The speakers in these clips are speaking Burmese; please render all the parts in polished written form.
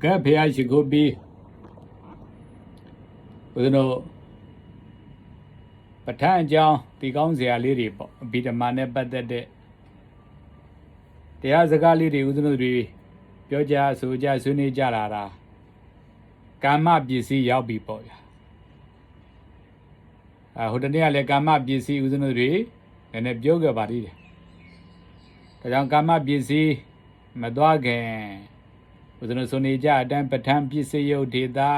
ကဲဖះရှိခိုးပြီးဦးဇင်းတို့ပဋ္ဌာန်းအကြောင်းဒီကောင်းစရာလေးတွေပေါ့အဘိဓမ္မာနဲ့ပတ်သက်တဲ့တရားစကားလေးတွေဦးဇင်းတို့တွေပြောကြဆိုကြဆွေးနွေးကြလာတာကာမပစ္စည်းရောက်ပြီပေါ့ဗျာဟိုတနေ့ကလည်းကာမပစ္စည်းဦးဇင်းတို့တွေနည်းနည်းပြောခဲ့ပါသေးတယ်ဒါကြောင့်ကာမပစ္စည်းမသွားခင်ဦးဇင်းတို့ဆွေးနွေးကြအတိုင်းပဋ္ဌာန်းပစ္စည်းယုတ်ဒေတာ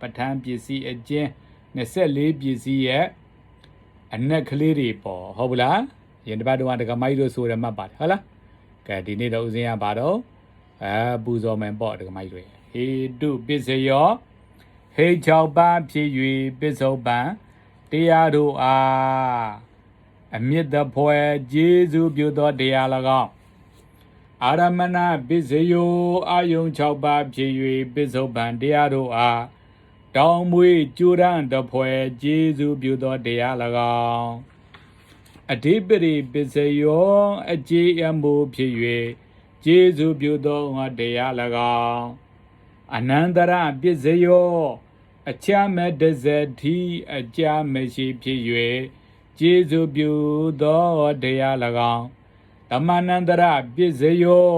ပဋ္ဌာန်းပစ္စည်းအကျဉ်း24ပစ္စည်းရဲ့အနက်ကလေးတွေပေါ့ဟုတ်ဘူးလားယင်တစ်ပတ်တော့ဒကမိုက်တို့ဆိုရမှတ်ပါတယ်ဟုတ်လားကဲဒီနေ့တော့ဦးဇင်းရပါတော့ပူဇော်မယ်ပေါ့ဒကမိုက်တွေဟေတုပစ္စယောဟေ6ပါးဖြစ်၍ပစ္စုပန်တရားတို့အားအမြင့်တဖွဲကျေးဇူးပြုသောတရား၎င်းအာရမဏပစ္စယောအာယုံ6ပါးဖြစ်၍ပစ္စုပန်တရားတို့အားတောင်းမွေးကျူရန်တဖွဲကျေးဇူးပြုသောတရား၎င်းအဓိပတိပစ္စယောအကျေးအမှုဖြစ်၍ကျေးဇူးပြုသောတရား၎င်းအနန္တရပစ္စယောအချမ်းမဲ့တဇတိအကြမရှိဖြစ်၍ကျေးဇူးပြုသောတရား၎င်းဓမ္မနန္တရပစ္စယော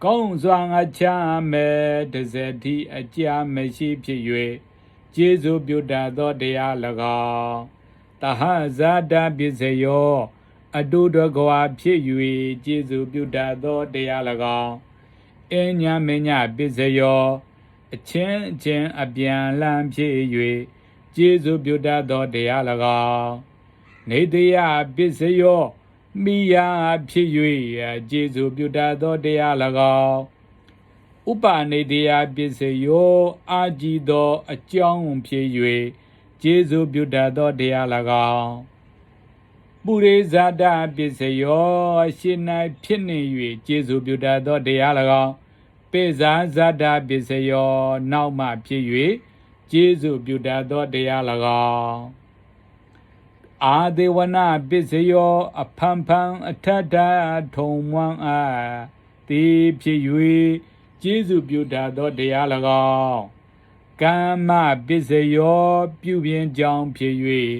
ကောင်းစွာအချမ်းမဲ့တဇတိအကြမရှိဖြစ်၍ကျေးဇူးပြုတတ်သောတရား၎င်းတဟဇာတပစ္စယောအတုတကွာဖြစ်၍ကျေးဇူးပြုတတ်သောတရား၎င်းအညမညပစ္စယောအချင်းချင်းအပြန်လန်းဖြစ်၍ကျေးဇူးပြုတတ်သောတရား၎င်းနေတယပစ္စယောမိယာဖြစ်၍ကျေးဇူးပြုတတ်သောတရား၎င်းဥပနေတယပစ္စယောအာကြည်သောအကြောင်းဖြစ်၍ကျေးဇူးပြုတတ်သောတရား၎င်းပုရိဇာတပစ္စယောရှင်း၌ဖြစ်နေ၍ကျေးဇူးပြုတတ်သောတရား၎င်းပေဇာဇာတပစ္စယောနောက်မှဖြစ်၍ကျေးဇူးပြုတတ်သောတရား၎င်းအာဒေဝနာပစ္စယောအဖန်ဖန်အထထထုံမွန်းအားတိဖြစ်၍ကျေးဇူးပြုတတ်သောတရား၎င်းကမ္မပစ္စယောပြုပြင်ကြောင်းဖြစ်၍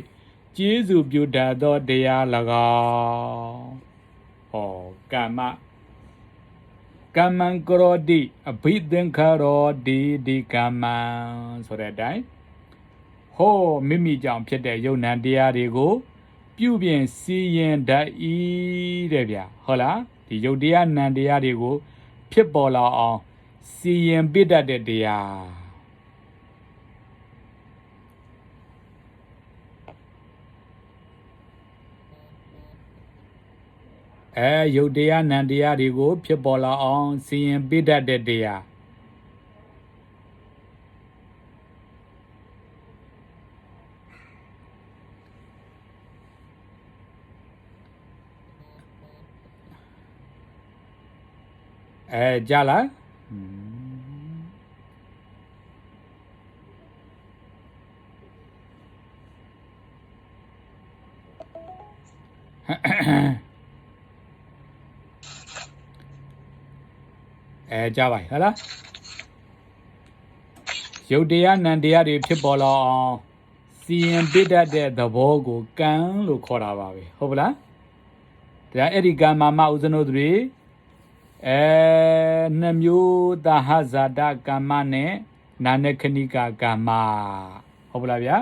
ကျေးဇူးပြုတတ်သောတရား၎င်းဟောကမ္မကမ္မံကရောတိအဘိသင်္ခရောတိဒီကမ္မံဆိုတဲ့အတိုင်းဟောမိမိကြောင့်ဖြစ်တဲ့ယုံနံတရားတွေကိုပြုပြင်စီရင်တတ်၏တဲ့ဗျာဟုတ်လားဒီယုတ်တရားနံတရားတွေကိုဖြစ်ပေါ်လာအောင်စီရင်ပြတတ်တဲ့တရားယုတ်တရားနံတရားတွေကိုဖြစ်ပေါ်လာအောင်စီရင်ပြတတ်တဲ့တရားကြလားကြပါဟုတ်လားယုတ်တရားနံတရားတွေဖြစ်ပေါ်လာအောင်စီရင်ပြတတ်တဲ့သဘောကိုကံလို့ခေါ်တာပါပဲဟုတ်ပလားဒါအဲ့ဒီကံမှာဥဇနုတွေနှစ်မျိုးသဟဇာတကမ္မနဲ့နာနခဏိကကမ္မဟုတ်ပလားဗျာ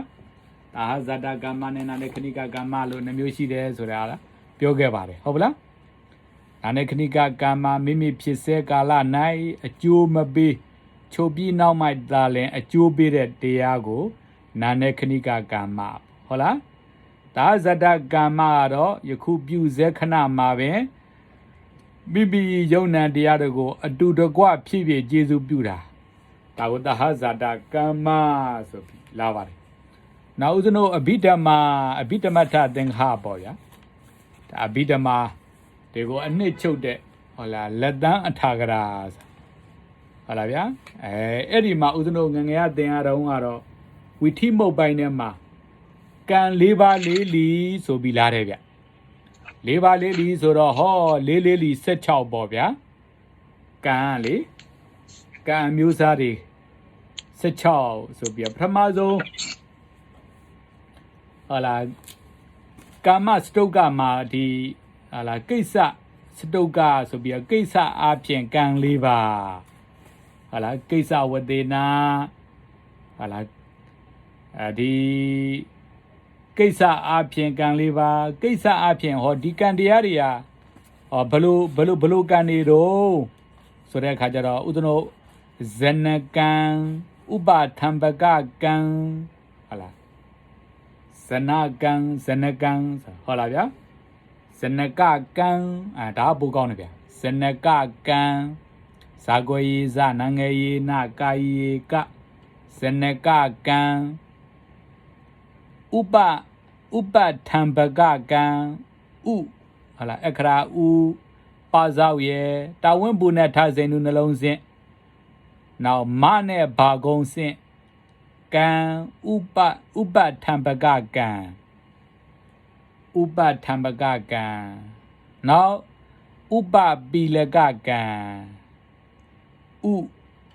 သဟဇာတကမ္မနဲ့နာနခဏိကကမ္မလို့နှစ်မျိုးရှိတယ်ဆိုတာပြောခဲ့ပါတယ်ဟုတ်ပလားနာနခဏိကကမ္မမိမိဖြစ်စေကာလ၌အကျိုးမပေးချုပ်ပြီးနောက်မှသာလင်အကျိုးပေးတဲ့တရားကိုနာနခဏိကကမ္မဟုတ်လားသဟဇာတကမ္မကတော့ယခုပြုစေခဏမှာပင်မိမိယုံနံတရားတွေကိုအတူတကွဖြစ်ဖြစ်ကျေစုပြုတာဒါကိုသဟဇာတကမ္မဆိုပြီးလာပါတယ်နောက်ဦးဇနုအဘိဓမ္မထသင်္ခါပေါ့ဗျာဒါအဘိဓမ္မာတွေကိုအနှစ်ချုပ်တဲ့ဟုတ်လားလက်တန်းအထာဂရာဟုတ်လားဗျာအဲ့ဒီမှာဦးဇနုငငယ်ရသင်ရတော့ကတော့ဝိထိမုတ်ပိုင်းထဲမှာကံ၄ပါးလေးလီဆိုပြီးလာတယ်ဗျ၄ပါးလေးလီဆိုတော့ဟော၄၄လီ16ပေါ့ဗျာကံလေက ကံမျိုးစားတွေ16ဆိုပြီးပထမဆုံးဟာလာကာမစတုကမှာဒီဟာလာကိစ္စစတုကဆိုပြီးကိစ္စအပြင်ကံ၄ပါးဟာလာကိစ္စဝတေနာဟာလာဒီကိစ္စအပြင်ကံ၄ပါးကိစ္စအပြင်ဟောဒီကံတရားတွေဟာဘလို့ကံနေတော့ဆိုတဲ့အခါကျတော့ဥဒ္ဒနောဇနကံဥပထံပကကံဟာလားဇနကံဟောလားဗျာဇနကကံဒါပိုကောင်းတယ်ဗျာဇနကကံဇာကွေဇနငယ်ယေနကာယေကဇနကကံဥပထံပကကံဥဟာလားအခရာဥပါဇောက်ရဲ့တာဝင်းပူနဲ့ထစိန်နုနှလုံးစင်းနောက်မနဲ့ဘာကုံစင့်ကံဥပထံပကကံနောက်ဥပပိလကကံဥ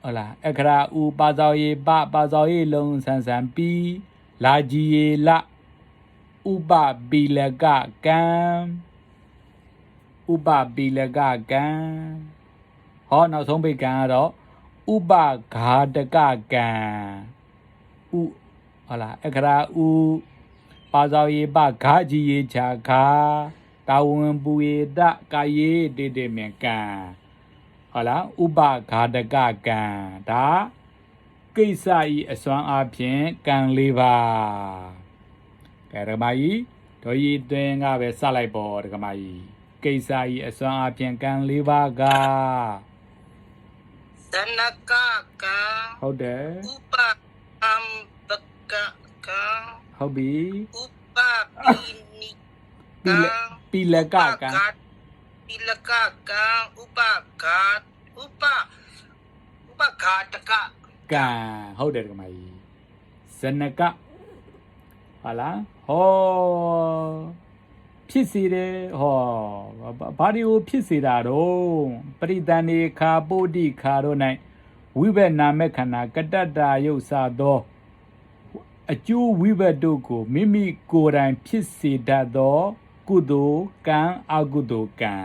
ဟလာအခရာဥပါဇောယေပါဇောယေလုံးဆန်းဆန်းပြီးလာကြီးယေလဥပပိလကကံဟောနောက်ဆုံးပိတ်ကံကတော့ဥပဃာတကကံဥဟလာအခရာဥပါဇောယေပဃာကြီးယေချာခာတာဝန်ပူယေတကာယေတေမြကံဟလာဥပဃာတကကံဒါကိစ္စဤအစွမ်းအပြင်ကံ၄ပါးကဲဓမ္မကြီးတို့ဤတွင်ကပဲစလိုက်ပေါ်ဓမ္မကြီးကိစ္စဤအစွမ်းအပြင်ကံ၄ပါးကဇနကကံဟုတ်တယ်ဥပအံပကကံဟုတ်ပြီဥပပိနိကံပိလကကံဥပဃာတကကံဟုတ်တယ်ဓမ္မကြီးဇနကဟာလားဟောဖြစ်စေတယ်ဟောဘာဒီကိုဖြစ်စေတာတော့ပရိသန္နေခာပုဒ္ဓိခါတို့၌ဝိဘက်နာမေခန္ဓာကတ္တတာယုတ်စသောအကျိုးဝိဘက်တို့ကိုမိမိကိုယ်တိုင်ဖြစ်စေတတ်သောကုသိုလ်ကံအကုသိုလ်ကံ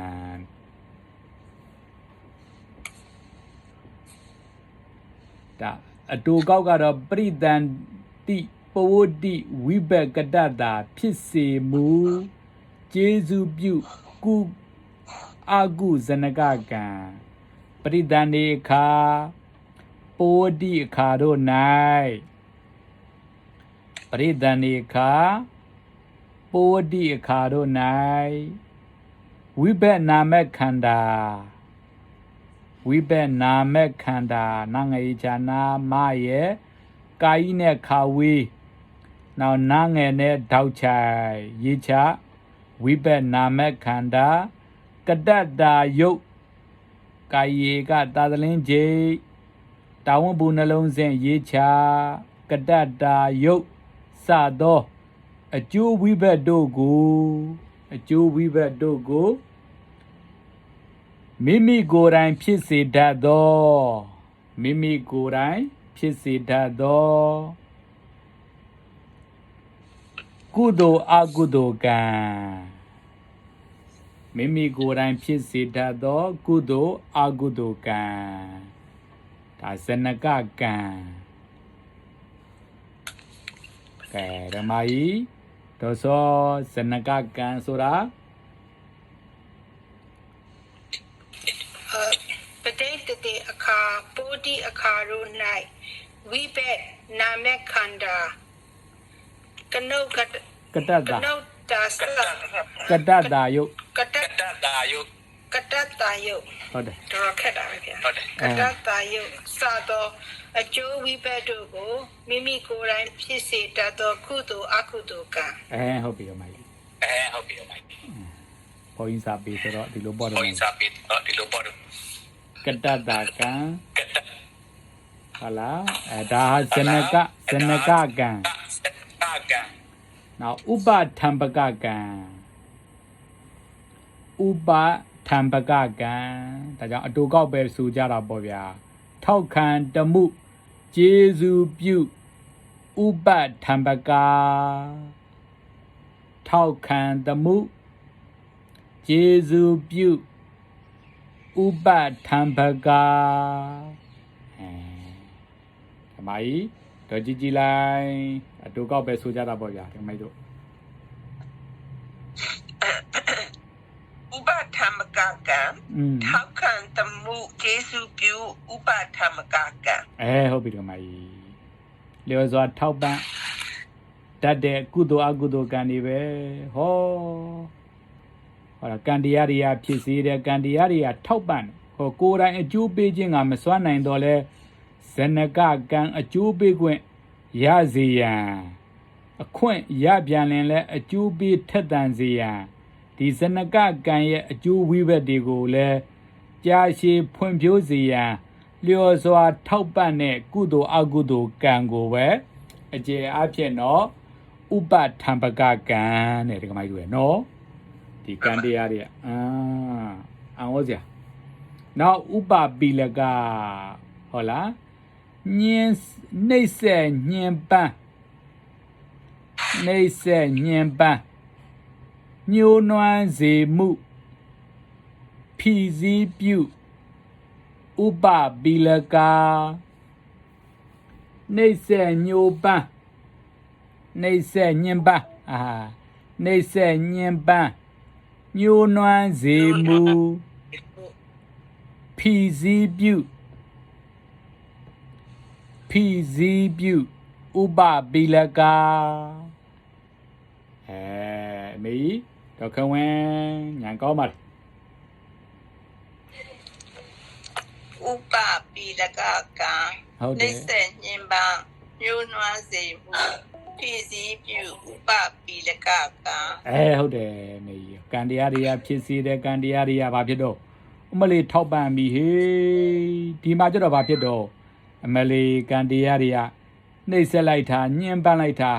ဒါအတူကောက်ကတော့ပရိသန္တိပဝတ္တိဝိဘက်ကတ္တတာဖြစ်စေမူကျေစုပြုကုအကုဇနကကံပရိသန္တိအခါပဝတ္တိအခါတို့၌ပရိသန္တိအခါပဝတ္တိအခါတို့၌ဝိဘက်နာမခန္ဓာနာငယ်ချာနာမရဲ့ကာယိနဲ့ခါဝေးနောက်နာငယ်နဲ့ထောက်ချိုင်ရေချဝိဘက်နာမခန္ဓာကတ္တတာယုတ်ကာယေကသာသလင်းဂျိတာဝန်ဘူးနှလုံးစင်ရေချကတ္တတာယုတ်စသောအကျိုးဝိဘက်တို့ကိုမိမိကိုယ်တိုင်ဖြစ်စေတတ်သောကုသိုလ်အကုသိုလ်ကံမိမိကိုယ်တိုင်ဖြစ်စေတတ်သောကုသိုလ်အကုသိုလ်ကံဒါဇနကကံကဲဓမ္မကြီးတို့သောဇနကကံဆိုတာပဋိတတိအခါပုဒ္ဓိအခါတို့၌ဝိဘက်နာမခန္ဓာကနုကတ္တတာယုတ်ဟုတ်တယ်တော်ခက်တာပဲဗျာကတ္တတာယုတ်စသောအကျိုးဝိဘက်တို့ကိုမိမိကိုယ်တိုင်ဖြစ်စေတတ်သောကုသိုလ်အကုသိုလ်ကံဟုတ်ပြီအမကြီးပေါ်ရင်စာပေဆိုတော့ဒီလိုပေါ်တယ်ကတ္တတာကံဟာလားဒါဟာဇနကကံနောက်ဥပထံပကကံဒါကြောင့်အတူကောက်ပဲဆိုကြတာပေါ့ဗျာ ထောက်ခံတမှုကျေးဇူးပြုဥပထံပကာထောက်ခံတမှုကျေးဇူးပြုဥပထံပကာဒီမှာတော့ကြည်လိုက်အတူကောက်ပဲဆိုကြတာပေါ့ဗျာဒီမိုက်တို့ဥပထမကကံထောက်ခံတမှုကျေးဇူးပြုဥပထမကကံဟုတ်ပြီဒီမိုက်လျော်စွာထောက်ပံ့တတ်တဲ့ကုသိုလ်အကုသိုလ်ကံတွေပဲဟောကံတရားတွေဖြစ်စေတဲ့ကံတရားတွေထောက်ပံ့ဟောကိုယ်တိုင်အကျိုးပေးခြင်းကမစွမ်းနိုင်တော့လဲဇနကကံအကျိုးပေးခွင့်ရစေရန်အခွင့်ရပြန်လင်လဲအကျိုးပေးထက်သန်စေရန်ဒီဇနကကံရဲ့အကျိုးဝိဘက်တွေကိုလည်းကြာရှည်ဖွံ့ဖြိုးစေရန်လျော်စွာထောက်ပံ့တဲ့ကုသိုလ်အကုသိုလ်ကံကိုပဲအကျေအဖြစ်တော့ဥပထံပကကံတဲ့ဒီကမိုက်တို့ရဲ့နော်ဒီကံတရားတွေအောင်ဟောစရာနောက်ဥပပိလကဟုတ်လားညင်နှိမ့်ဆက်ညင်ပန်းနှိမ့်ဆက်ညင်ပန်းညှိုးနွမ်းစေမှုဖြည့်စည်းပြုဥပပိလကနှိမ့်ဆက်ညှိုးပန်းနှိမ့်ဆက်ညင်ပန်းနှိမ့်ဆက်ညင်ပန်းညှိုးနွမ်းစေမှုဖြည့်စည်းပြုဥပပိလကမေတော့ခဝင်ညာကောင်းပါဥပပိလကကံနှိမ့်ဆက်ညင်ပန်းညှိုးနွမ်းစေမှုဖြည့်စည်းပြုဥပပိလကကံဟုတ်တယ်မေကံတရားတွေကဖြစ်စေတဲ့ကံတရားတွေကဘာဖြစ်တော့အမလေးထောက်ပံ့ပြီဟေးဒီမှာကျတော့ဘာဖြစ်တော့အမလေးကံတရားတွေကနှိမ့်ဆက်လိုက်တာညှင်းပန်းလိုက်တာ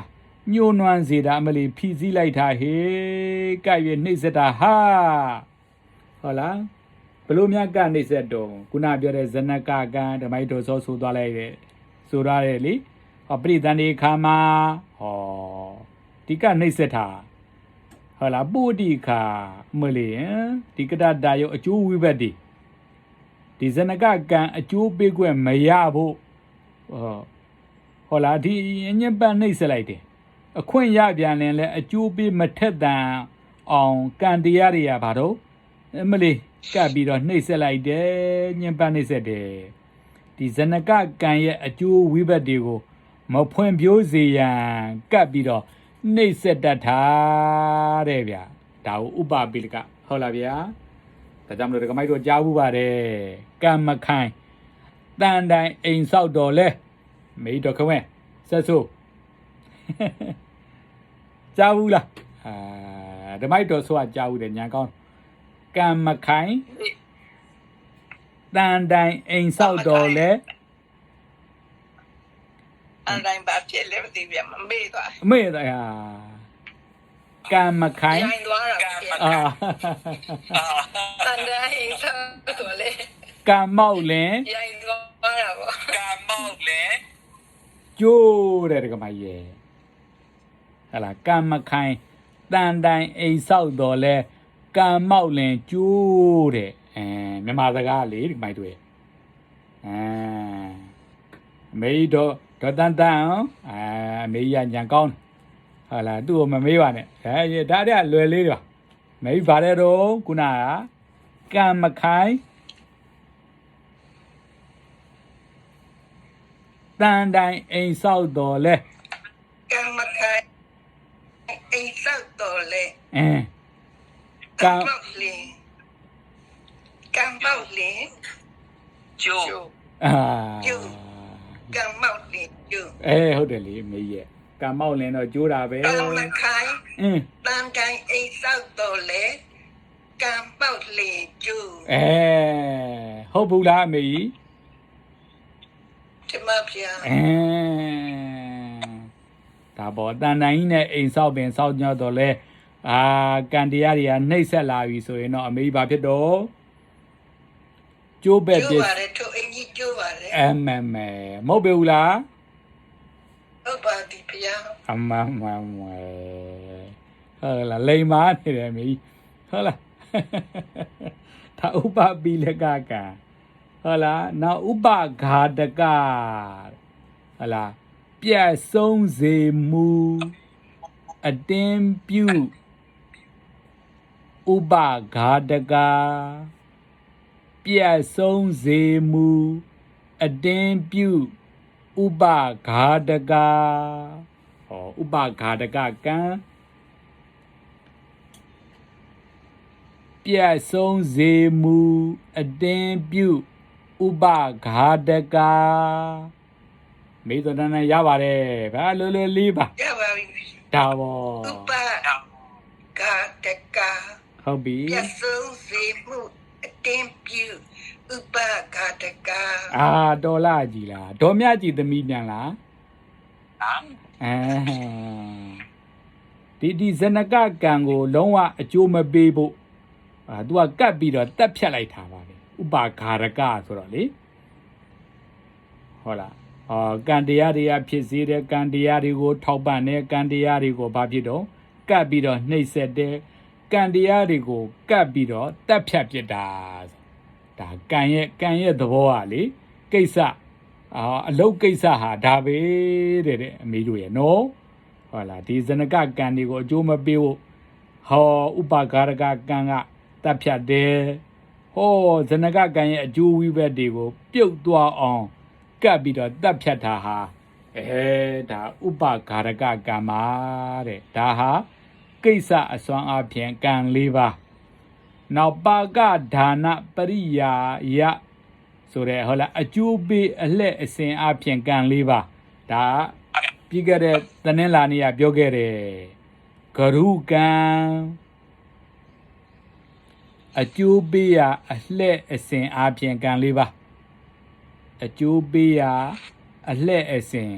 ညှိုးနွမ်းစေတာအမလေးဖြည့်စည်းလိုက်တာဟေးကြိုက်ရနှိမ့်ဆက်တာဟာဟုတ်လားဘလို့များကနှိမ့်ဆက်တော့ခုနပြောတဲ့ဇနကကံဓမ္မိုက်တော်ဆိုသွားလိုက်တဲ့ဆိုရတယ်လေပရိသန္တိခါမှာဒီကနှိမ့်ဆက်တာဟုတ်လားပုဒ္ဓိခါမလေးဒီကတတာရောအကျိုးဝိဘတ်ဒီဇနကကံအကျိုးပေးခွင့်မရဖို့ဟုတ်လားဒီညင်ပန်းနှိမ့်ဆက်လိုက်တယ်အခွင့်ရပြန်ရင်လည်းအကျိုးပေးမထက်တန်အောင်ကံတရားတွေကဘာတော့မလေးကပ်ပြီးတော့နှိမ့်ဆက်လိုက်တယ်ညင်ပန်းနှိမ့်ဆက်တယ်ဒီဇနကကံရဲ့အကျိုးဝိဘတ်တွေကိုမဖွင့်ပြိုးစေရန်ကပ်ပြီးတော့နှိမ့်ဆက်တတ်တာတဲ့ဗျာဒါကိုဥပပိလကဟုတ်လားဗျာဒါကြောင့်မလို့ဒီကမိုက်တော့ကြားဘူးပါတယ်ကံမခိုင်တန်တိုင်အိမ်ဆောက်တော်လဲမေးတော့ခဝဲဆက်ဆိုကြားဘူးလားဒီမိုက်တော့ဆိုတာကြားဘူးတယ်ညာကောင်းကံမခိုင်တန်တိုင်အိမ်ဆောက်တော်လဲအန်တိုင်းပါဖြစ်လဲမသိဗျမမေ့သွားမေ့သွားကံမခိုင်ရိုင်းသွားတာအန်တိုင်းဆောက်တော်လဲကံမောက်လင်ရိုင်းသွားတာပေါ့ကံမောက်လင်ကျိုးတဲ့ကမကြီးဟလာကံမခိုင်တန်တိုင်အိမ်ဆောက်တော်လဲကံမောက်လင်ကျိုးတဲ့မြန်မာစကားလေဒီမိုက်တွေမေးတော့ဒေါ်တန်တန်မေးရညံကောင်းဟာလားသူ့ကိုမမေးပါနဲ့ဒါတည်းလွယ်လေးတော့မေးပါတယ်တော့ခုနကံမခိုင်တန်တိုင်အိမ်ဆောက်တော်လဲကံမခိုင်အိမ်ဆောက်တော်လဲကံမောက်လင်ကျိုးကျိုးကံမောက်လင်ကျိုးဟုတ်တယ်လေမေးရဲ့ကံမောက်လင်တော့ကျိုးတာပဲကံမခိုင်တန်တိုင်အိမ်ဆောက်တော်လဲကံမောက်လင်ကျိုးဟုတ်ဘူးလားအမေကြီးတမပြဒါပေါ်တန်တိုင်ကြီးနဲ့အိမ်ဆောက်ပင်ဆောက်ညောတော့လဲကံတရားတွေကနှိမ့်ဆက်လာပြီဆိုရင်တော့အမေကြီးဘာဖြစ်တော့ကျိုးပဲကျိုးပါတယ်ထိုအင်ကြီးကျိုးပါတယ် မဟုတ်ဘူးလား ဟုတ်ပါသည်ဗျာ အမမမဟုတ်လားလိန်မာနေတယ်မီဟုတ်လားဒါဥပပိလကကဟုတ်လားနောက်ဥပဃာတကဟုတ်လားပြတ်ဆုံးစေမူအတင်းပြုဥပဃာတကပြတ်ဆုံးစေမူအတင်းပြုဥပဃာတကဟောဥပဃာတကကံပြတ်ဆုံးစေမူအတင်းပြုဥပဃာတကမေးတော့တန်းရပါတယ်ဗျာလိုလိုလေးပါ ရပါပြီ ဒါပေါ့ ဥပကတက ဟုတ်ပြီ ပြဆုံးစေမှုအတင်းပြုဥပကတက ဒေါ်လာကြီးလားဒေါ်မြကြီးသမီးပြန်လားဒီဇနကကံကိုလုံးဝအကျိုးမပေးဖို့သူကကတ်ပြီးတော့တက်ဖြတ်လိုက်တာပါပဲဥပဃာရကဆိုတော့လေဟုတ်လားကံတရားတွေကဖြစ်စေတဲ့ကံတရားတွေကိုထောက်ပံ့တဲ့ကံတရားတွေကိုဘာဖြစ်တော့ကတ်ပြီးတော့နှိပ်စက်တဲ့ကံတရားတွေကိုကတ်ပြီးတော့တက်ဖြတ်ပြစ်တာဒါကံရဲ့သဘောကလေကိစ္စအလုတ်ကိစ္စဟာဒါပဲတဲ့အမေတို့ရဲ့နော်ဟုတ်လားဒီဇနကကံတွေကိုအကျိုးမပေးဖို့ဥပဃာရကကံကတက်ဖြတ်တယ်ဇနကကံရဲ့အကျိုးဝိဘက်တွေကိုပြုတ်သွားအောင်ကပ်ပြီးတော့တက်ဖြတ်တာဟာဒါဥပဃာရကကံပါတဲ့ဒါဟာကိစ္စအစွမ်းအပြင်ကံ၄ပါးနောက်ပါကဒါနပရိယာယဆိုတဲ့ဟုတ်လားအကျိုးပေးအလှည့်အစဉ်အပြင်ကံ၄ပါးဒါပြီးခဲ့တဲ့တနင်္လာနေ့ကပြောခဲ့တယ်ဂရုကံအကျိုးပေးရာအလှည့်အစဉ်အပြင်ကံ၄ပါးအကျိုးပေးရာအလှည့်အစဉ်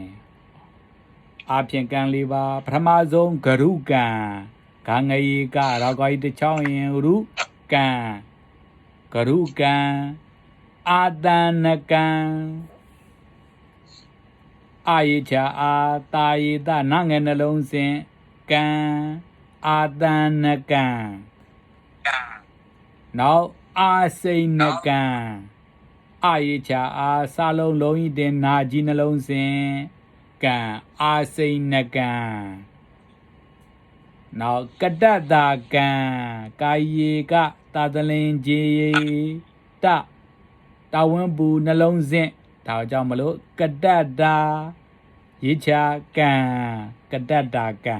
အပြင်ကံ၄ပါးပထမဆုံးဂရုကံဂါငရေကရောဂါဤတစ်ချောင်းရင်ရုကံဂရုကံအာတနကံအာယေချာအာတာယေတနငယ်နှလုံးစဉ်ကံအာတနကံနောက်အာစိဏကံအာယေချာအာစာလုံးလုံးဤတင်နာကြီးနှလုံးစဉ်ကံအာစိဏကံနောက်ကတ္တတာကံကာယေကတာတလင်ကြီးတဝန်းပူနှလုံးစဉ်ဒါကြောင့်မလို့ကတ္တတာယေချာကံကတ္တတာကံ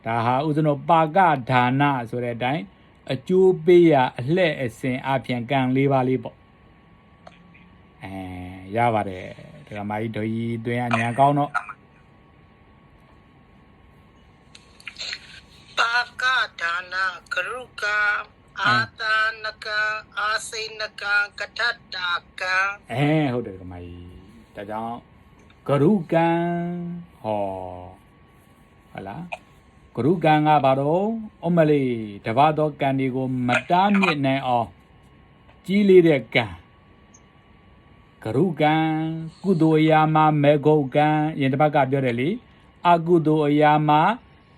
ဒါဟာဥစ္စနောပါကဒါနဆိုတဲ့အတိုင်းအကျိုးပေးရာအလှည့်အစဉ်အပြင်ကံ၄ပါးလေးပေါ့ရပါတယ်ဒကာမကြီးတို့ကြီးတွင်ရညာကောင်းတော့ပါကဒါနဂရုကအာတာနကအာစိဏကကထတာကဟုတ်တယ်ဒကာမကြီးဒါကြောင့်ဂရုကံဟုတ်လားဂရုကံကဘာတော့အမလေးတပါးသောကံတွေကိုမတားမြစ်နိုင်အောင်ကြီးလေးတဲ့ကံဂရုကံကုသိုလ်အရာမှာမေဂုတ်ကံယင်တစ်ပတ်ကပြောတယ်လေအကုသိုလ်အရာမှာ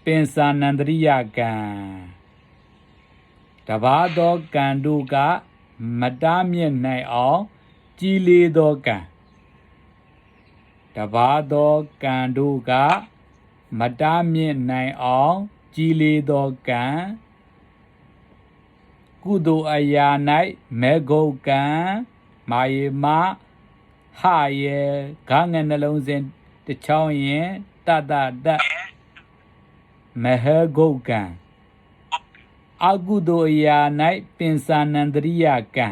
ပင်စာနန္တရိယကံတပါးသောကံတို့ကမတားမြစ်နိုင်အောင်ကြီးလေးသောကံတပါးသောကံတို့ကမတားမြစ်နိုင်အောင်ကြီးလေးသောကံကုသိုလ်အရာ၌မေဂုတ်ကံမာယေမဟာယေဂါငယ်နှလုံးစဉ်တစ်ချောင်းရင်တမဟဂုတ်ကံအကုသိုလ်အရာ၌ပင်စာနန္တရိယကံ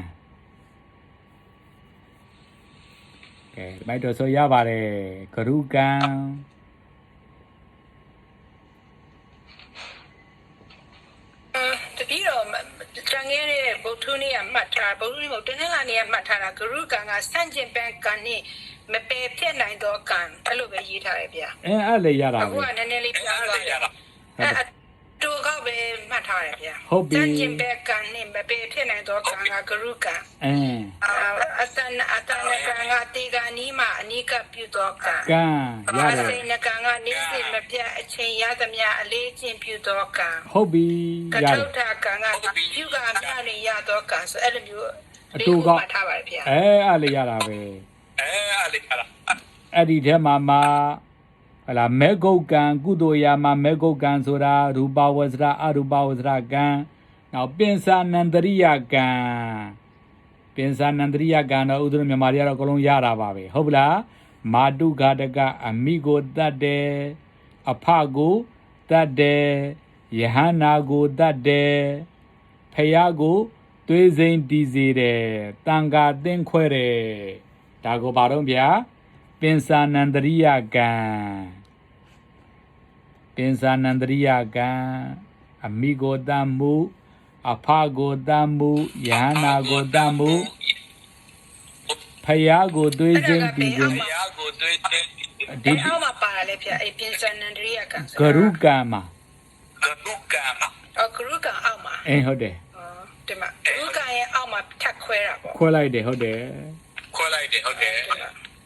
ဒီမိုက်တော့ဆိုရပါတယ်ဂရုကံတတိတော့တန်ငယ်တဲ့ဗုဒ္ဓနေ့ကမှတ်ထားဗုဒ္ဓနေ့ကိုတနင်္လာနေ့ကမှတ်ထားတာဂရုကံကစန့်ကျင်ဘက်ကံနဲ့မပယ်ဖြစ်နိုင်သောကံအဲ့လိုပဲရေးထားတယ်ဗျအဲ့လေရတာပဲအခုကနည်းနည်းလေးပြောသွားတယ် တူကောက်ပဲမှတ်ထားရဗျာ ဟုတ်ပြီ စัจကျင်ဘက်ကန်နဲ့မပေဖြစ်နိုင်တော့ကံကဂရုကံ အင်း အတန်ကံကတေကနီးမှာအနိကပြုတော့ကံ ကံရ အ တယ် စိဏကံကနေ့စဉ်မပြတ်အချိန်ရသမျှအလေးချင်းပြုတော့ကံ ဟုတ်ပြီ က ရတ ထု ယ် ထကံကပြုကမြနေရတော့ကံဆိုအဲ့လိုမျိုး အတူကောက် မှတ်ထားပါတယ်ဗျာ အဲ့လေရတာပဲအဲ့ဒီထဲမှာဟလာမေဂုတ်ကံကုသိုလ်ရာမှာမေဂုတ်ကံဆိုတာရူပဝဇ္ဇရာအရူပဝဇ္ဇရာကံနောက်ပင်စာနန္တရိယကံပင်စာနန္တရိယကံတော့ဥဒ္ဓမြန်မာတွေကတော့အကုန်လုံးရတာပါပဲဟုတ်ပလားမာတုဃာတကအမိကိုတတ်တယ်အဖကိုတတ်တယ်ယဟန္နာကိုတတ်တယ်ဖယားကိုသွေးစိမ့်တီးစေတယ်တန်ခါသင်းခွဲတယ်ဒါကိုပါတော့ဗျာပင်စာနန္တရိယကံပင်စာနန္တရိယကံအမိကိုတတ်မှုအဖကိုတတ်မှုယဟန္နာကိုတတ်မှုဖယားကိုသွေးစိမ့်တီးစေ ဒီအောက်မှာပါလာလေဗျာအဲ့ပြင်စံနန္ဒရိယကံ ဂရုကံမှာ ဂရုကံအောက်မှာ အင်းဟုတ်တယ် ဒီမှာဂရုကံရဲ့အောက်မှာထပ်ခွဲတာပေါ့ ခွဲလိုက်တယ်ဟုတ်တယ်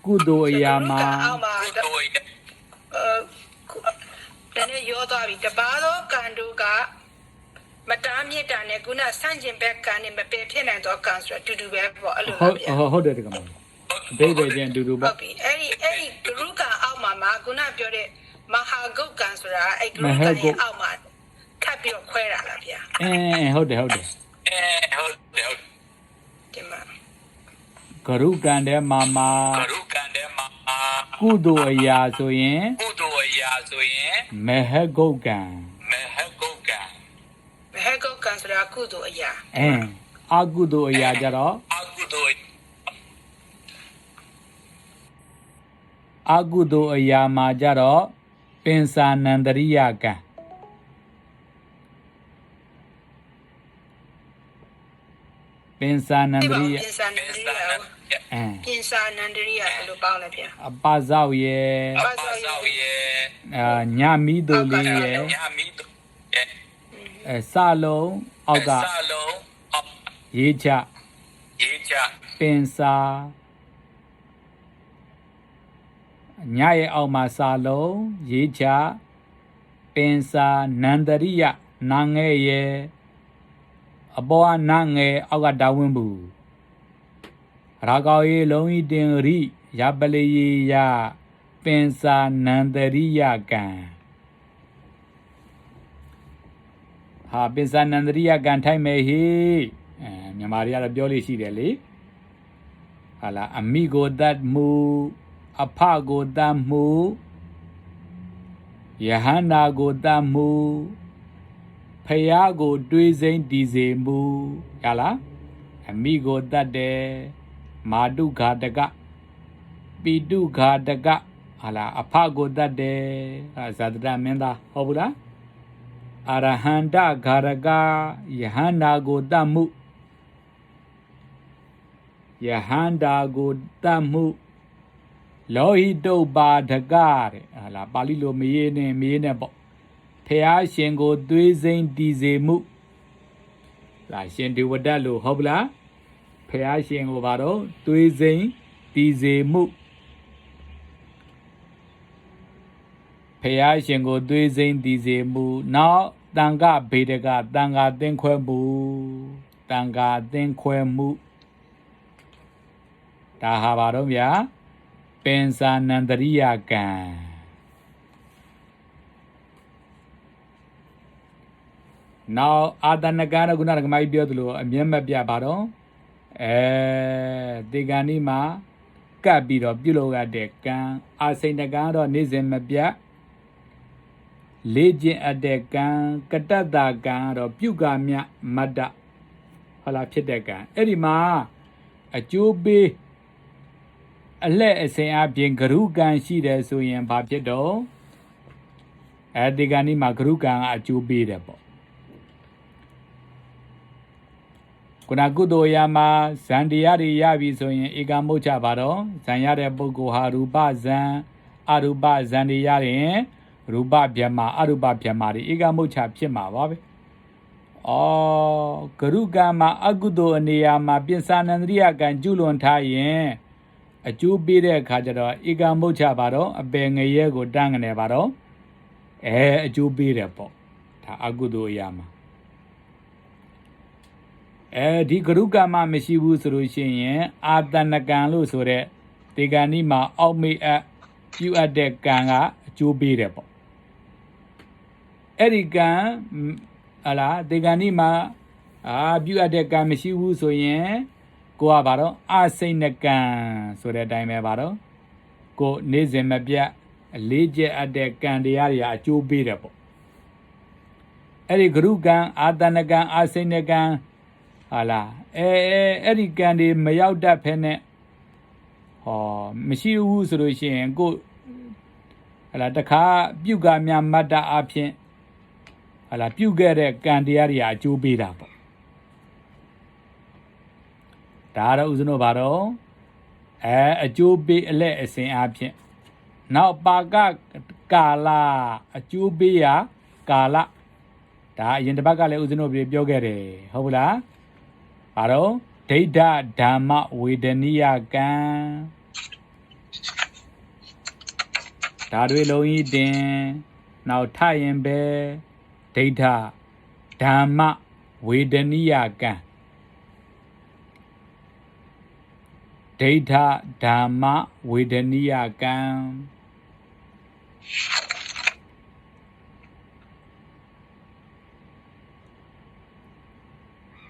ကုသိုလ်အရာမှာ အောက်မှာတနေ့ရောသွားပြီတပါတော့ကံတို့ကမတားမြစ်တာနဲ့ခုနဆန့်ကျင်ဘက်ကံနဲ့မပယ်ဖြစ်နိုင်တော့ကံဆိုတော့အတူတူပဲပေါ့အဲ့လို ဟုတ် ဗျာ ဟုတ်တယ်တကမအတိတ်ပဲချင်းအတူတူ ဟု ပေါ့ တ်ပြီအဲ့ဒီဂရုကံအောက်မှာခုနပြောတဲ့မဟာဂုတ်ကံဆိုတာအဲ့ဂရုကံရဲ့အောက်မှာထပ်ပြီးတော့ခွဲတာလားဗျာ အင်းဟုတ်တယ်ဒီမှာ ဂရုကံထဲမှာကုသိုလ်အရာဆိုရင်မဟဂုတ်ကံ မဟဂုတ်ကံဆိုတာကုသိုလ်အရာ အင်းအကုသိုလ်အရာကြတော့အကုသိုလ်အရာမှာကြတော့ပင်စာနန္တရိယကံပင်စာနန္တရိယ ပြင်စာနန္ဒရိယ အင်း ပြင်စာနန္ဒရိယဘယ်လိုပေါင်းလဲဗျာ အပဇောက်ရဲ့ ပါဇောရဲ့ ညမီတို့လေးရဲ့စလုံးအောက်ကရေးချပင်စာညရဲ့အောက်မှာစာလုံးရေးချပင်စာနန္တရိယနာငယ်ရဲ့အပေါ်ကနာငယ်အောက်ကဒါဝင်းဘူးရာကောက်ရေးလုံးဤတင်ရိရပလေယပင်စာနန္တရိယကံဟာပင်စာနန္တရိယကံထိုက်မယ်ဟိမြန်မာတွေကတော့ပြောလို့ရှိတယ်လေဟာလားအမိကိုတတ်မှုအဖကိုတတ်မှုယဟန္နာကိုတတ်မှုဖယားကိုတွေးစိမ့်တည်စေမှုဟာလားအမိကိုတတ်တယ်မာတုဃာတကပိတုဃာတကဟာလားအဖကိုတတ်တယ်ဟာဇာတရမင်းသားဟုတ်ဘူးလားအရဟန္တဂါရကယဟန္တာကိုတတ်မှုယဟန္တာကိုတတ်မှုလောဟိတုပ္ပါဒကတဲ့ဟာလားပါဠိလိုမရေးနဲ့ပေါ့ဖះရှင်ကိုသွေးစိမ့်တည်စေမှုလာရှင်ဒီဝဒတ်လို့ဟုတ်ပလားဖះရှင်ကိုဘာတော့သွေးစိမ့်တည်စေမှုဖះရှင်ကိုသွေးစိမ့်တည်စေမှုနောက်တန်ခဗေဒကတန်ခါသင်ခွဲမှုဒါဟာဘာတော့ဗျာပင်စာနန္တရိယကံနောက်အာတနကံကခုနကမိုက်ပြောသလိုအမျက်မပြပါတော့တေဂန်ဒီမှာကပ်ပြီးတော့ပြုလုပ်ရတဲ့ကံအာစိန်တကံတော့နေ့စဉ်မပြတ်လေ့ကျင့်အပ်တဲ့ကံကတ္တတာကံတော့ပြုကာမြမတ္တဟလာဖြစ်တဲ့ကံအဲ့ဒီမှာအကျိုးပေးအလှအစဉ်အပြင်ဂရုကံရှိတယ်ဆိုရင်ဘာဖြစ်တော့ဒီကံဒီမှာဂရုကံကအကျိုးပေးတယ်ပေါ့ခုနကုသိုလ်ရာမှာဇန်တရားတွေရပြီဆိုရင်ဧကမုတ်ချပါတော့ဇန်ရတဲ့ပုဂ္ဂိုလ်ဟာရူပဇန်အရူပဇန်တွေရရင် ရူပဗျမအရူပဗျမတွေဧကမုတ်ချဖြစ်မှာပါပဲဂရုကံမှာအကုသိုလ်အနေရာမှာပြင်စာနန္ဒရိယကံကျุလွန်ထားရင်အကျိုးပေးတဲ့အခါကျတော့ဧကမုတ်ချပါတော့အပယ်ငရဲကိုတန်းကနေပါတော့အကျိုးပေးတယ်ပေါ့ဒါအကုသိုလ်အရာမှာဒီဂရုကံမှာမရှိဘူးဆိုလို့ရှိရင်အာတဏကံလို့ဆိုတဲ့ဒေဂာနိမှာအောက်မေ့အပ်ပြုအပ်တဲ့ကံကအကျိုးပေးတယ်ပေါ့အဲ့ဒီကံဟလာဒေဂာနိမှာပြုအပ်တဲ့ကံမရှိဘူးဆိုရင်ကိုကဘာတော့အစိဏကံဆိုတဲ့အတိုင်းပဲဘာတော့ကိုနေ့စဉ်မပြတ်လေးကျက်အပ်တဲ့ကံတရားတွေအကျိုးပေးတယ်ပေါ့အဲ့ဒီဂရုကံအာတဏကံအစိဏကံဟာလားအဲ့ဒီကံတွေမရောက်တတ်ဖဲနဲ့မရှိဘူးဆိုလို့ရှိရင်ကိုဟာလားတခါပြုကများမတ္တအဖြစ်ဟာလားပြုခဲ့တဲ့ကံတရားတွေအကျိုးပေးတာပေါ့ဒါတော့ဦးဇင်းတို့ဘာတော့အကျိုးပေးအလက်အစဉ်အဖြစ်နောက်ပါကကာလအကျိုးပေးရာကာလဒါအရင်တစ်ပတ်ကလည်းဦးဇင်းတို့ပြောခဲ့တယ်ဟုတ်ဘူးလားဘာတော့ဒိဋ္ဌဓမ္မဝေဒနိယကံဒါတွေလုံးကြီးတင်နောက်ထရင်ပဲဒိဋ္ဌဓမ္မဝေဒနိယကံဒိဋ္ဌဓမ္မဝေဒနိယကံ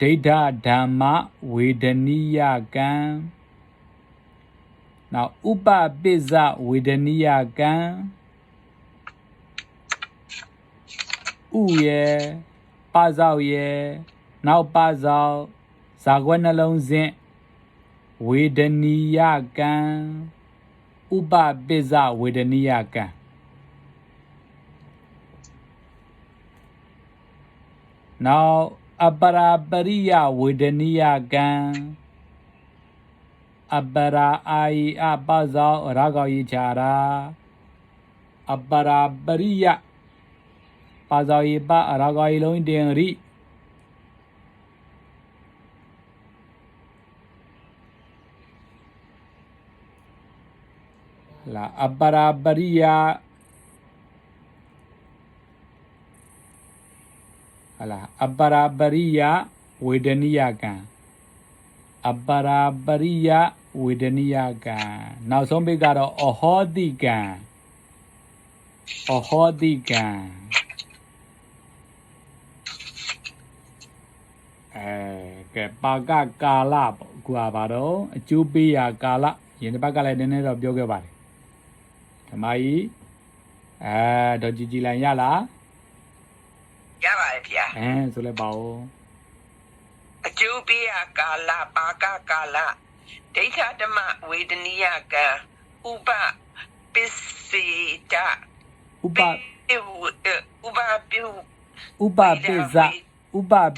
ဒိဋ္ဌဓမ္မဝေဒနိယကံနောက်ဥပပိစ္ဆဝေဒနိယကံဥရဲ့ပဇောက်ရဲ့နောက်ပဇောက်ဇာကွက်နှလုံးစဉ်ဝေဒနိယကံဥပပိစ္ဆဝေဒနိယကံနောက်အပရာပရိယဝေဒနိယကံအပရာအာယိအပဇောရာဂောယိချာရာအပရာပရိယပဇောယိပရာဂောယိလုံးတင်ရိလာအပရာပရိယအပရာပရိယဝေဒနိယကံအပရာပရိယဝေဒနိယကံနောက်ဆုံးပိတ်ကတော့အဟောတိကံကဲပါကကာလပေါ့အခုကဘာတော့အကျိုးပေးရာကာလယင်တစ်ပတ်ကလည်းနည်းနည်းတော့ပြောခဲ့ပါတယ်ဓမ္မကြီးတော့ကြည်လိုက်ရလားရပါတယ်ဗျာဆိုလဲပါဦးအကျိုးပေးရာကာလပါကကာလဒိဋ္ဌဓမ္မဝေဒနိယကံဥပပိစေတဥပ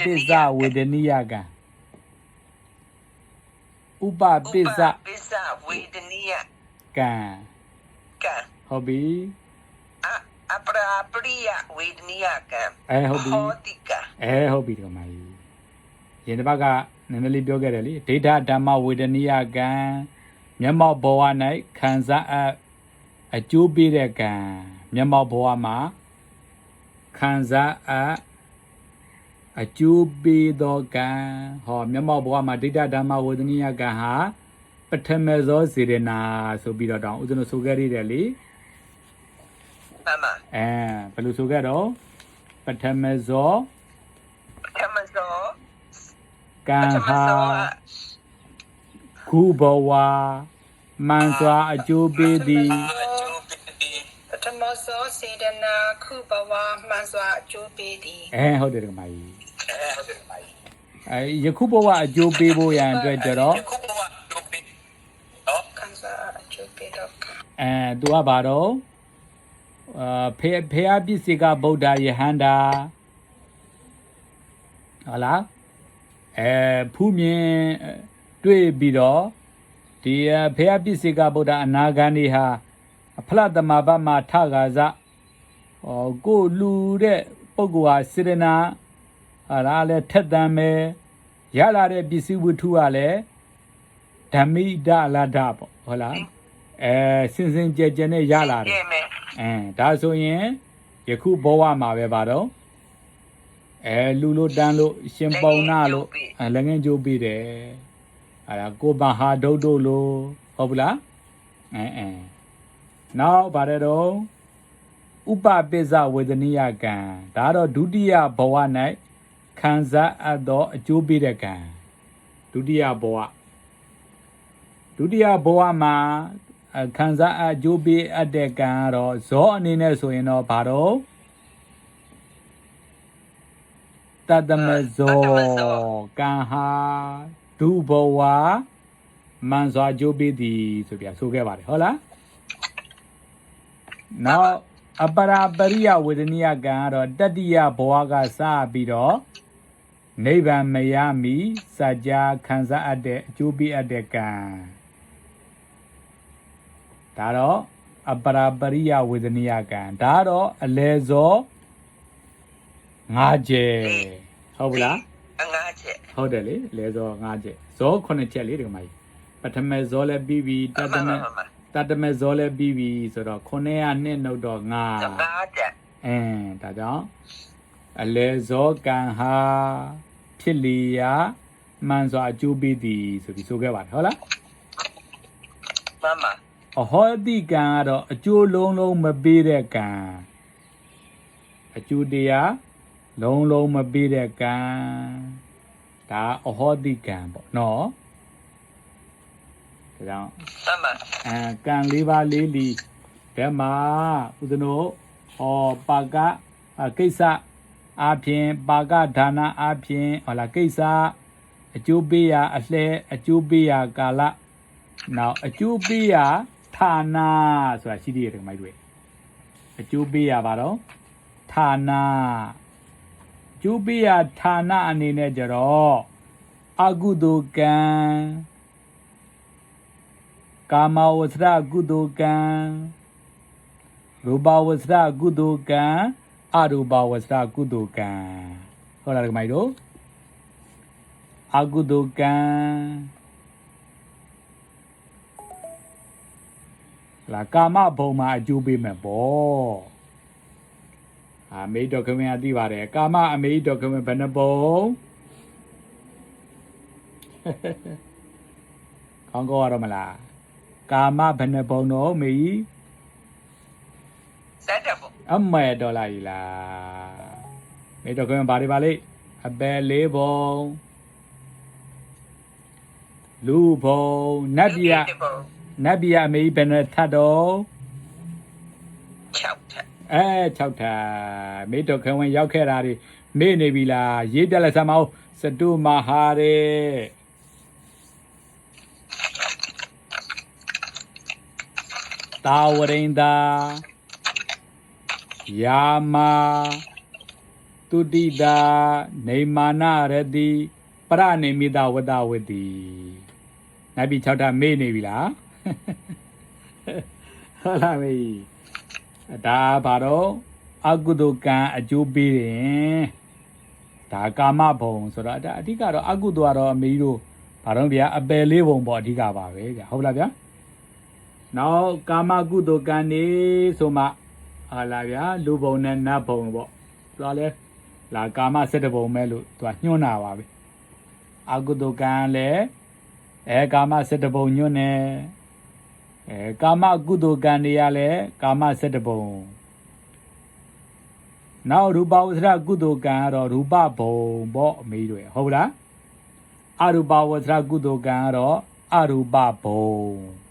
ပိစ္ဆဝေဒနိယကံဥပပိစ္ဆဝေဒနိယကံဟုတ်ပြီအပရာပရိယဝေဒနိယကံဟုတ်ပြီဟောတိကဟုတ်ပြီဒီမှာယင်တစ်ပတ်ကနည်းနည်းလေးပြောခဲ့တယ်လေဒိဋ္ဌဓမ္မဝေဒနိယကံမျက်မှောက်ဘဝ၌ခံစားအကျိုးပေးတဲ့ကံမျက်မှောက်ဘဝမှာခံစားအကျိုးပေးသောကံမျက်မှောက်ဘဝမှာဒိဋ္ဌဓမ္မဝေဒနိယကံဟာပထမဇောစေရနာဆိုပြီးတော့တောင်းဦးဇင်းတို့ဆိုခဲ့ရတယ်လေမှန်ပါဘယ်လိုဆိုခဲ့တော့ပထမဇောကံဟာခုဘဝမှန်စွာအကျိုးပေးသည်ပထမသောစေတနာခုဘဝမှန်စွာအကျိုးပေးသည်ဟုတ်တယ်ဓမ္မကြီးယခုဘဝအကျိုးပေးဖို့ရန်အတွက်ကြတော့ခံစားအကျိုးပေးတော့သူကဘာတော့ဖေယပစ္စေကဗုဒ္ဓယဟန္တာဟုတ်လားဖူးမြင်တွေ့ပြီးတော့ဒီဖေယပစ္စေကဗုဒ္ဓအနာဂန္ဒီဟာဖလတမဘမှာထကာဇ ကိုလူတဲ့ပုဂ္ဂိုလ်ဟာစေတနာဟာလားလဲထက်သန်မယ်ရလာတဲ့ပစ္စည်းဝတ္ထုကလည်းဓမ္မိဒလာဒပေါ့ဟုတ်လားစင်စင်ကြဲကြဲနဲ့ရလာတယ်ဒါဆိုရင်ယခုဘဝမှာပဲပါတော့လူလို့တန်းလို့ရှင်ပုံနာလို့လည်းငင်းကြိုးပြီးတယ်အဲ့ဒါကိုဘာဟာဒုတ်တို့လို့ဟုတ်ဘူးလားနောက်ဗါတဲ့တော့ဥပပိစ္ဆဝေဒနိယကံဒါတော့ဒုတိယဘဝ၌ခံစားအပ်သောအကျိုးပေးတဲ့ကံဒုတိယဘဝမှာခံစားအကျိုးပေးအပ်တဲ့ကံကတော့ဇောအနေနဲ့ဆိုရင်တော့ဘာတော့တတမဇောကံဟာဒုဘဝမန်စွာကျိုးပေးသည်ဆိုပြဆိုခဲ့ပါတယ်ဟုတ်လားနောက်အပရာပရိယဝေဒနိယကံကတော့တတိယဘဝကစပြီးတော့နိဗ္ဗာန်မရမီစัจ जा ခံစားအပ်တဲ့အကျိုးပေးအပ်တဲ့ကံဒါတော့အပရာပရိယဝေဒနိယကံဒါတော့အလဲဇော5ချက်ဟုတ်ဘူးလား5ချက်ဟုတ်တယ်လေအလဲဇော5ချက်ဇော9ချက်လေဒီမှာပထမဇောလည်းပြီးပြီတတမဇောလည်းပြီးပြီဆိုတော့900နှစ်နှုတ်တော့5ချက်ဒါကြောင့်အလဲဇောကံဟာဖြစ်လျာမှန်စွာအကျိုးပေးသည်ဆိုပြီးဆိုခဲ့ပါတယ်ဟုတ်လားမှန်ပါအဟောတိကံကတော့အကျိုးလုံးမပေးတဲ့ကံအကျိုးတရားလုံးမပေးတဲ့ကံဒါအဟောတိကံပေါ့နော်ဒါကြောင့်ကံ၄ပါး၄လီဘယ်မှာဦးဇင်းတို့ပါကကိစ္စအပြင်ပါကဒါနအပြင်ဟုတ်လားကိစ္စအကျိုးပေးရာအလှဲအကျိုးပေးရာကာလနောက်အကျိုးပေးရာဌာနဆိုတာရှိသေးတယ်ဒီမိုက်တွေအကျိုးပေးရာပါတော့ဌာနအကျိုးပေးရာဌာနအနေနဲ့ကြတော့အကုသိုလ်ကံကာမဝဆရကုသိုလ်ကံရူပဝဆရကုသိုလ်ကံအရူပဝဆရကုသိုလ်ကံဟုတ်လားဒီမိုက်တို့အကုသိုလ်ကံလာကာမဘုံမှာအကျိုးပေးမယ်ပေါ့အမေတော်ခမင်းအသိပါတယ်ကာမအမေတော်ခမင်းဘယ်နှဘုံခေါင်းကောရတော့မလားကာမဘယ်နှဘုံတော့မေ7ဘုံအမဲတော်လာကြီးလားမေတော်ခမင်းဘာတွေပါလိအပယ်4ဘုံလူဘုံနတ်ပြည်နတ်ပြည်အမေဘယ်နှထပ်တော့6ထပ်6ထပ်မေတော်ခဝင်ရောက်ခဲ့တာတွေမေ့နေပြီလားရေးပြလိုက်စမ်းမအောင်စတုမဟာရေတာဝရိန္ဒာယာမာတုတိတာနေမာနရတိပရဏိမိတဝတ္တဝတိနတ်ပြည်6ထပ်မေ့နေပြီလားဟုတ်လားမေဒါဘာတော့အကုသိုလ်ကံအကျိုးပေးတယ်ဒါကာမဘုံဆိုတော့အဓိကတော့အကုသိုလ်ကတော့အမေတို့ဘာတော့ဗျာအပယ်၄ဘုံပေါ့အဓိကပါပဲဗျာဟုတ်လားဗျာနောက်ကာမကုသိုလ်ကံနေဆိုမှဟာလားဗျာလူဘုံနဲ့နတ်ဘုံပေါ့သူကလည်းလာကာမ7ဘုံပဲလို့သူကညွှန်းတာပါပဲအကုသိုလ်ကံလည်းကာမ7ဘုံညွှန်းနေကာမကုသိုလ်ကံတွေကလည်းကာမ7ဘုံနောက်ရူပဝဆရကုသိုလ်ကံကတော့ရူပဘုံပေါ့အမေတွေဟုတ်လားအရူပဝဆရကုသိုလ်ကံကတော့အရူပဘုံ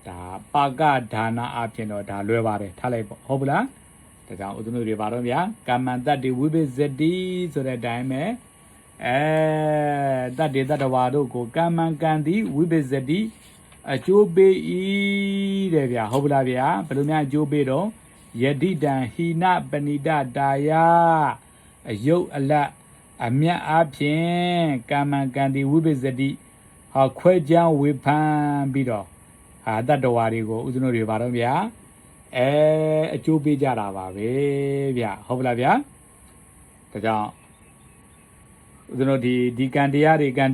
ဒါပါကဒါနအဖြစ်တော့ဒါလွယ်ပါတယ်ထားလိုက်ပေါ့ဟုတ်ပလားဒါကြောင့်ဥဒ္ဓနုတွေပါတော့ဗျာကာမန္တတိဝိပစ္စတိဆိုတဲ့အတိုင်းပဲတတ္တေတတ္တဝါတို့ကိုကာမံကံတိဝိပစ္စတိအကျိုးပေး၏တဲ့ဗျာဟုတ်ပလားဗျာဘယ်လိုများအကျိုးပေးတော့ယတိတံဟိနပဏိတတာယအယုတ်အလတ်အမြတ်အဖြစ်ကာမံကံတိဝိပစ္စတိခွဲချမ်းဝေဖန်ပြီးတော့တတ္တဝါတွေကိုဥဒ္ဓနုတွေပါတော့ဗျာ အကျိုးပေးကြတာပါပဲဗျဟုတ်ပလားဗျာဒါကြောင့်ဦးဇင်းတို့ဒီကံတရားတွေဟာ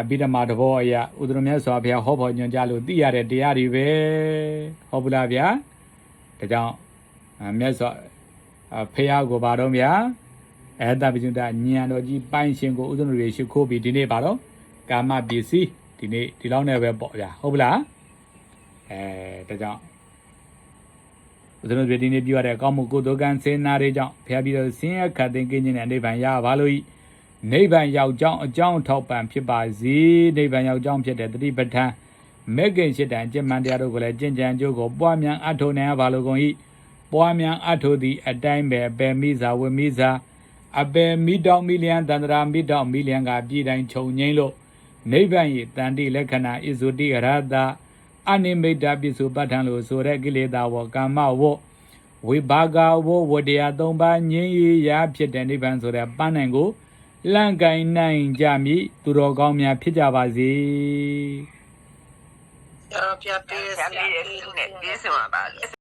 အဘိဓမ္မာတဘောအရာဦးဇင်းတို့မြတ်စွာဘုရားဟောဖို့ညွှန်ကြားလို့သိရတဲ့တရားတွေပဲဟုတ်ပလားဗျာဒါကြောင့်မြတ်စွာဖះကိုပါတော့ဗျာတပိစုတဉာဏ်တော်ကြီးပိုင်းရှင်ကိုဦးဇင်းတို့တွေရှိခိုးပြီးဒီနေ့ပါတော့ကာမပစ္စည်းဒီနေ့ဒီလောက်နဲ့ပဲပေါ့ဗျာဟုတ်ပလားဒါကြောင့်ဦးဇင်းတို့တွေဒီနေ့ပြောရတဲ့အကောင်းမှုကုသိုလ်ကံစေနာတွေကြောင့်ဖះပြီးတော့ဆင်းရဲခတ်သိမ်းကင်းခြင်းနဲ့နိဗ္ဗာန်ရပါလို့နိဗ္ဗာန်ရောက်ကြောင်းအကြောင်းထောက်ပံ့ဖြစ်ပါစေနိဗ္ဗာန်ရောက်ကြောင်းဖြစ်တဲ့တတိပဋ္ဌာန်မေကိရှိတံကျင့်မှန်တရားတို့ကိုလည်းကျင့်ကြံကြိုးကိုပွားများအထောက်နိုင်ပါလို့ကုန်၏ပွားများအထောက်သည့်အတိုင်းပဲအပေမိစာဝမိစာအပေမိတောင်မိလျံတန္တရာမိတောင်မိလျံကပြည်တိုင်းခြုံငိမ့်လို့နိဗ္ဗာန်၏တန်တိလက္ခဏာဣဇုတိရတအနိမိတ်တပိစုပဋ္ဌာန်လို့ဆိုတဲ့ကိလေသာဝကာမဝဝိဘာဂဝဝတရား၃ပါးငြိမ်းရာဖြစ်တဲ့နိဗ္ဗာန်ဆိုတဲ့ပန်းနိုင်ကိုလန့်ကိုင်းနိုင်ကြမည်သူတော်ကောင်းများဖြစ်ကြပါစေ။ပြပြပေးရစီနဲ့ပြေးစမှာပါ